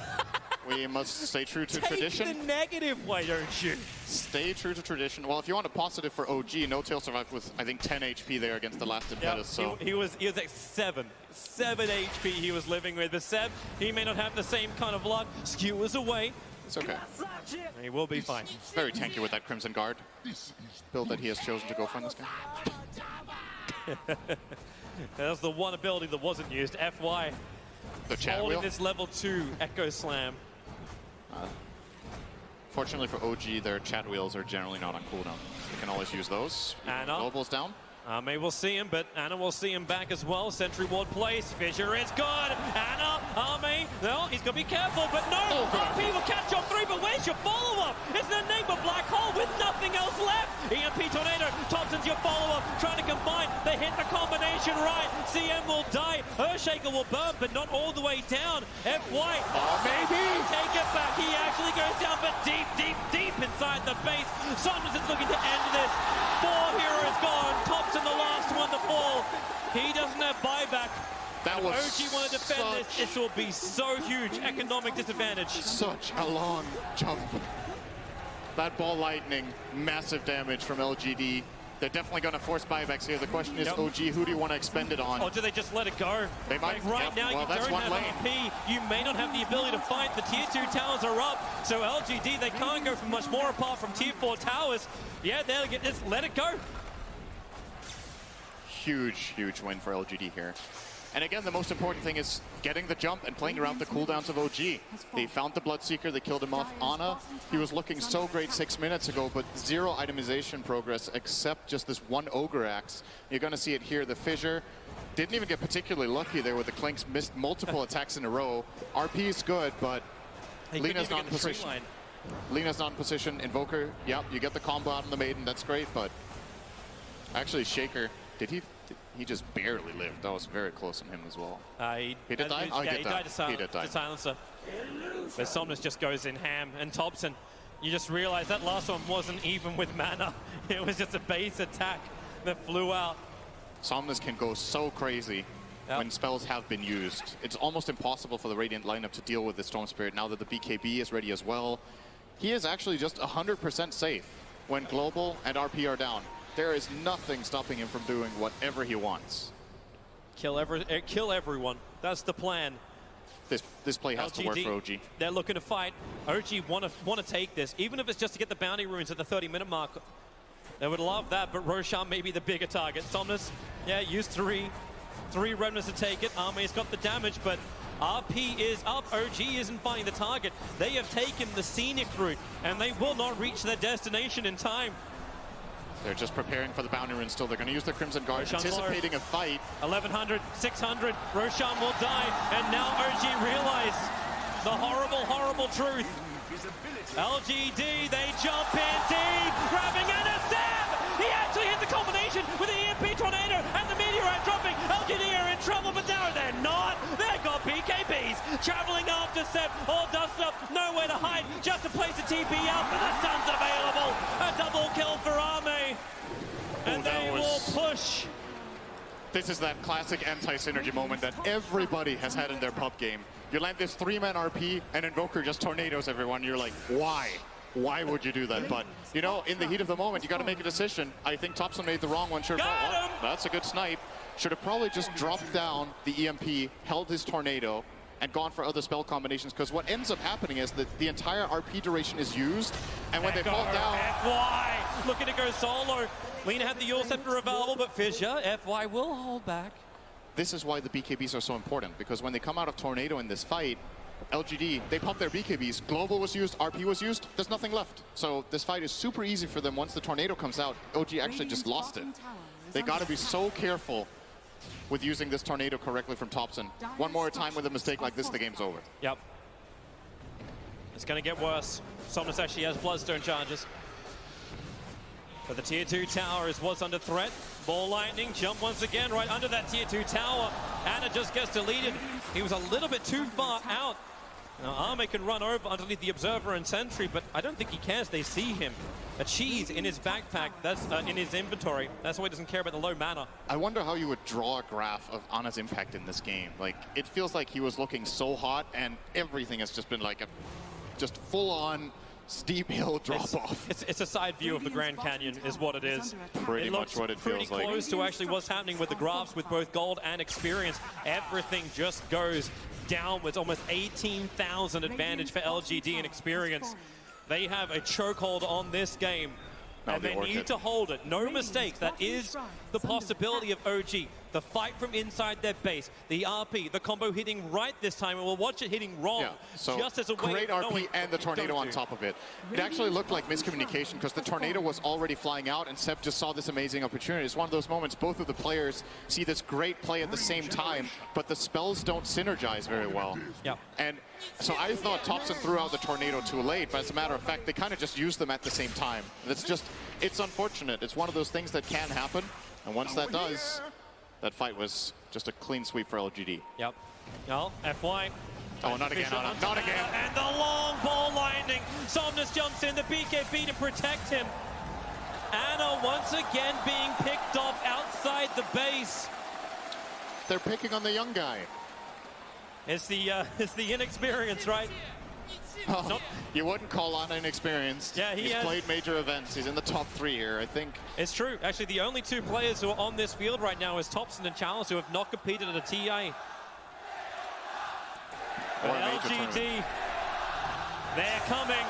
we must stay true to tradition.
Take the negative way, don't you?
Stay true to tradition. Well, if you want a positive for OG, No-Tail survived with, I think, 10 HP there against the last impetus. So
he was at 7 HP he was living with. But Seb, he may not have the same kind of luck. Skewers away.
It's okay.
He will be fine.
Very tanky with that Crimson Guard build that he has chosen to go for in this game.
That's the one ability that wasn't used. FY.
The chat
holding
wheel.
this level 2 Echo Slam.
Fortunately for OG, their chat wheels are generally not on cooldown. So you can always use those.
Anna.
Global's down.
May will see him, but Anna will see him back as well. Sentry ward place. Fissure is good. Anna, Arme, no, he's going to be careful, but no. RP will catch on 3, but where's your follow-up? It's an Enigma Black Hole with nothing else left. EMP Tornado, Thompson's your follow-up, trying to combine. They hit the combination right. CM will die. Earthshaker will burn, but not all the way down. FY, maybe take it back. He actually goes down, but deep, deep, deep inside the base. Saunders is looking to end this. 4 heroes gone. Thompson the last one to fall. He doesn't have buyback.
That was
OG want to defend this. This will be so huge. Economic disadvantage.
Such a long jump. That ball lightning, massive damage from LGD. They're definitely going to force buybacks here. The question is, OG, who do you want to expend it on?
Or do they just let it go?
They might.
Like right now,
well,
you
that's
don't
one
have
lane.
AP. You may not have the ability to fight. The tier 2 towers are up. So LGD, they can't go for much more apart from tier 4 towers. Yeah, they'll get this. Let it go.
Huge, huge win for LGD here. And again, the most important thing is getting the jump and playing around the cooldowns of OG. They found the Bloodseeker, they killed him off. Ana, he was looking so great 6 minutes ago, but 0 itemization progress except just this one Ogre Axe. You're going to see it here. The Fissure didn't even get particularly lucky there with the Clinks, missed multiple attacks in a row. RP is good, but Lena's not in position. Lena's not in position. Invoker, yep, you get the combo out on the Maiden, that's great, but actually Shaker, he just barely lived. That was very close on him as well.
He
did die? Oh,
he died to silencer. But Somnus just goes in ham. And Thompson, you just realize that last one wasn't even with mana. It was just a base attack that flew out.
Somnus can go so crazy when spells have been used. It's almost impossible for the Radiant lineup to deal with the Storm Spirit now that the BKB is ready as well. He is actually just 100% safe when Global and RP are down. There is nothing stopping him from doing whatever he wants.
Kill everyone. That's the plan.
This play has to work for OG.
They're looking to fight. OG want to take this, even if it's just to get the bounty runes at the 30-minute mark. They would love that, but Roshan may be the bigger target. Somnus, yeah, used three remnants to take it. Armee's got the damage, but RP is up. OG isn't finding the target. They have taken the scenic route, and they will not reach their destination in time.
They're just preparing for the bounty rune still. They're going to use the Crimson Guard, anticipating a fight.
1100, 600, Roshan will die, and now OG realize the horrible, horrible truth. LGD, they jump in deep, grabbing and a stab! He actually hit the combination with the EMP Tornado and the Meteorite dropping. LGD are in trouble, but now they're not. They've got BKBs traveling after Seb, all dusted up, nowhere to hide, just to place a TP out, but the stun's available. A double kill for Arme, and they will push.
This is that classic anti-synergy moment that everybody has had in their pub game. You land this 3-man RP and Invoker just tornadoes everyone. You're like, why? Why would you do that? But, you know, in the heat of the moment, you got to make a decision. I think Thompson made the wrong one. That's a good snipe. Should have probably just dropped down the EMP, held his tornado, and gone for other spell combinations. Because what ends up happening is that the entire RP duration is used, and when they fall down...
FY looking to go solo. Lena had the Yule Scepter available, but Fissure, FY will hold back.
This is why the BKBs are so important, because when they come out of Tornado in this fight, LGD, they pumped their BKBs. Global was used, RP was used. There's nothing left. So this fight is super easy for them. Once the tornado comes out, OG actually just lost it. They got to be so careful with using this tornado correctly from Thompson. One more time with a mistake like this, the game's over.
Yep. It's going to get worse. Somnus actually has Bloodstone charges. But the tier 2 tower was under threat. Ball lightning, jump once again right under that tier 2 tower. Anna just gets deleted. He was a little bit too far out. Now Arme can run over underneath the Observer and Sentry, but I don't think he cares. They see him. A cheese in his backpack, that's in his inventory. That's why he doesn't care about the low mana.
I wonder how you would draw a graph of Anna's impact in this game. Like, it feels like he was looking so hot, and everything has just been like a just full-on steep hill drop-off.
It's a side view of the Grand Canyon is what it is.
Pretty much what it feels like.
Pretty close to actually what's happening with the graphs with both gold and experience. Everything just goes downwards. Almost 18,000 advantage for LGD and experience. They have a chokehold on this game. And they need to hold it. No mistakes. That is the possibility of OG. The fight from inside their base. The RP, the combo hitting right this time, and we'll watch it hitting wrong.
Yeah, so
just as a way
great RP and the tornado on top of it. It actually looked like miscommunication because the tornado was already flying out and Seb just saw this amazing opportunity. It's one of those moments both of the players see this great play at the same time, but the spells don't synergize very well.
Yeah.
And so I thought Thompson threw out the tornado too late, but as a matter of fact, they kind of just used them at the same time. It's unfortunate. It's one of those things that can happen, and once that does, that fight was just a clean sweep for LGD.
Yep. No, FY.
Oh, not again, Anna. Not again.
And the long ball lightning. Somnus jumps in, the BKB to protect him. Anna once again being picked off outside the base.
They're picking on the young guy.
It's the inexperience, right?
Oh, you wouldn't call Anna inexperienced.
Yeah,
He's played major events. He's in the top 3 here, I think.
It's true. Actually, the only 2 players who are on this field right now is Thompson and Chalice, who have not competed at a TI. But LGD, they're coming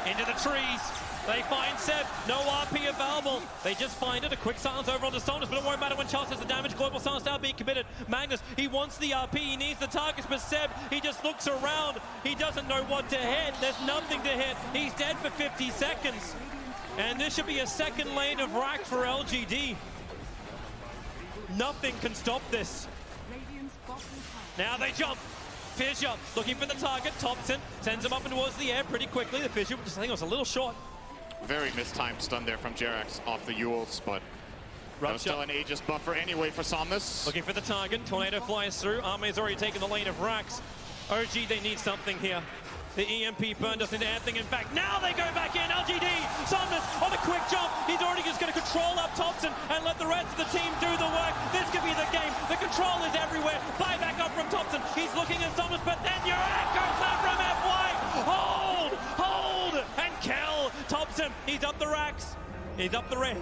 into the trees. They find Seb, no RP available. They just find it, a quick silence over on the Somnus, but it won't matter when Charles has the damage. Global silence now being committed. Magnus, he wants the RP, he needs the targets, but Seb, he just looks around. He doesn't know what to hit. There's nothing to hit. He's dead for 50 seconds. And this should be a second lane of rack for LGD. Nothing can stop this. Now they jump. Fissure looking for the target. Thompson sends him up and towards the air pretty quickly. The Fissure, I think it was a little short.
Very mistimed stun there from Jerax off the Yules, but that was still an Aegis buffer anyway for Somnus.
Looking for the target. Tornado flies through. Arme's already taken the lane of Rax. OG, they need something here. The EMP burn doesn't do anything. In fact, now they go back in. LGD, Somnus on a quick jump. He's already just going to control up Thompson and let the rest of the team do the work. This could be the game. The control is everywhere. Buy back up from Thompson. He's looking at Somnus, but then your echo clap from FY. Hold, and kill. Thompson, he's up the racks. He's up the ring.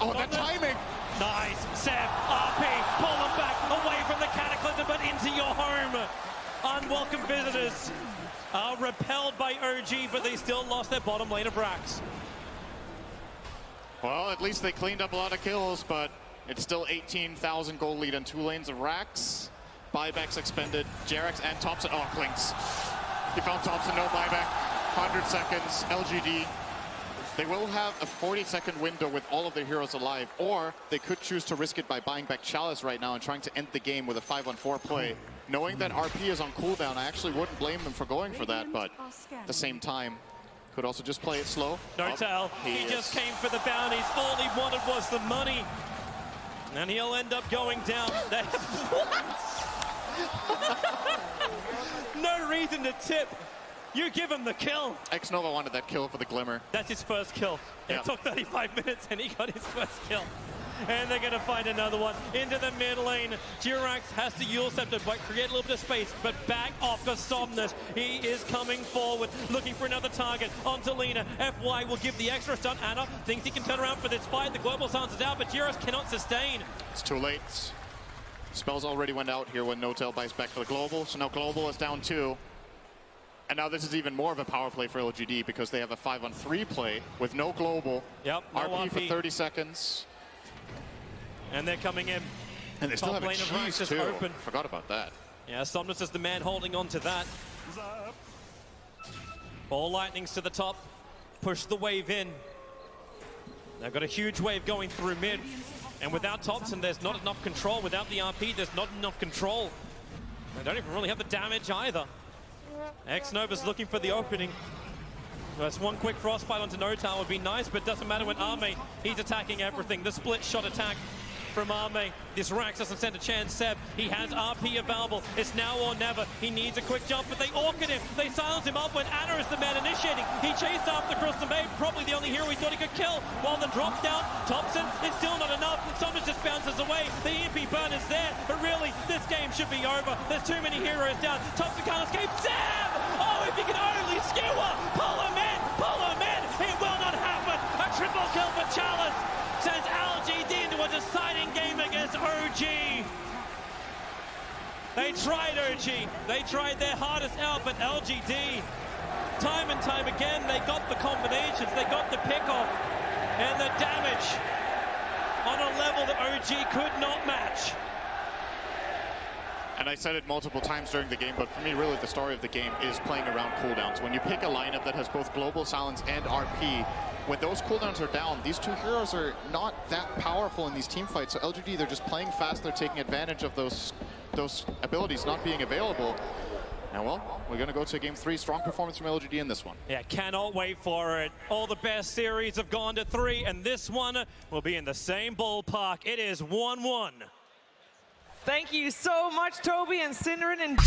Oh, that timing.
Nice. Seb, RP, pull them back away from the Cataclysm, but into your home. Unwelcome visitors are repelled by OG, but they still lost their bottom lane of racks.
Well, at least they cleaned up a lot of kills, but it's still 18,000 gold lead and 2 lanes of racks. Buybacks expended. Jerax and Thompson. Oh, Clinks. He found Thompson, no buyback. 100 seconds. LGD. They will have a 40-second window with all of their heroes alive, or they could choose to risk it by buying back Chalice right now and trying to end the game with a 5-on-4 play. Knowing that RP is on cooldown, I actually wouldn't blame them for going for that, but at the same time, could also just play it slow.
No tell. He just came for the bounties. All he wanted was the money. And he'll end up going down. No reason to tip. You give him the kill.
X-Nova wanted that kill for the Glimmer.
That's his first kill. It took 35 minutes and he got his first kill. And they're going to find another one into the mid lane. Jirax has to Yule Scepter, but create a little bit of space, but back off for Somnus. He is coming forward, looking for another target onto Lena. FY will give the extra stun. Anna thinks he can turn around for this fight. The global silence is out, but Jirax cannot sustain.
It's too late. Spells already went out here when No-Tail buys back for the global, so now global is down 2. And now this is even more of a power play for LGD because they have a 5-on-3 play with no global.
Yep, no
RP for 30 seconds.
And they're coming in.
And they still have a cheese too.
open.
Forgot about that.
Yeah, Somnus is the man holding on to that. All lightnings to the top. Push the wave in. They've got a huge wave going through mid. And without Thompson, there's not enough control. Without the RP, there's not enough control. They don't even really have the damage either. X-Nova's looking for the opening. That's one quick frostbite onto No Tower would be nice, but doesn't matter when Arme, he's attacking everything. The split shot attack from Arme. This Rax doesn't stand a chance. Seb, he has RP available. It's now or never. He needs a quick jump, but they orchid him. They silence him up when Anna is the man initiating. He chased after across the main, probably the only hero he thought he could kill. While the drop down, Thompson, it's still not enough. Someone just bounces away. The EMP burn is there, but really, this game should be over. There's too many heroes down. Thompson can't escape. Seb! Oh, if he can only skewer! Pull him in! Pull him in! It will not happen! A triple kill for Chalice sends LGD into a deciding game against OG. They tried OG. They tried their hardest out, but LGD, time and time again, they got the combinations, they got the pickoff, and the damage on a level that OG could not match.
And I said it multiple times during the game, but for me, really, the story of the game is playing around cooldowns. When you pick a lineup that has both global silence and RP, when those cooldowns are down, these two heroes are not that powerful in these team fights. So LGD, they're just playing fast. They're taking advantage of those abilities not being available. And well, we're going to go to game 3. Strong performance from LGD in this one.
Yeah, cannot wait for it. All the best series have gone to 3, and this one will be in the same ballpark. It is 1-1.
Thank you so much, Toby and Synderen. And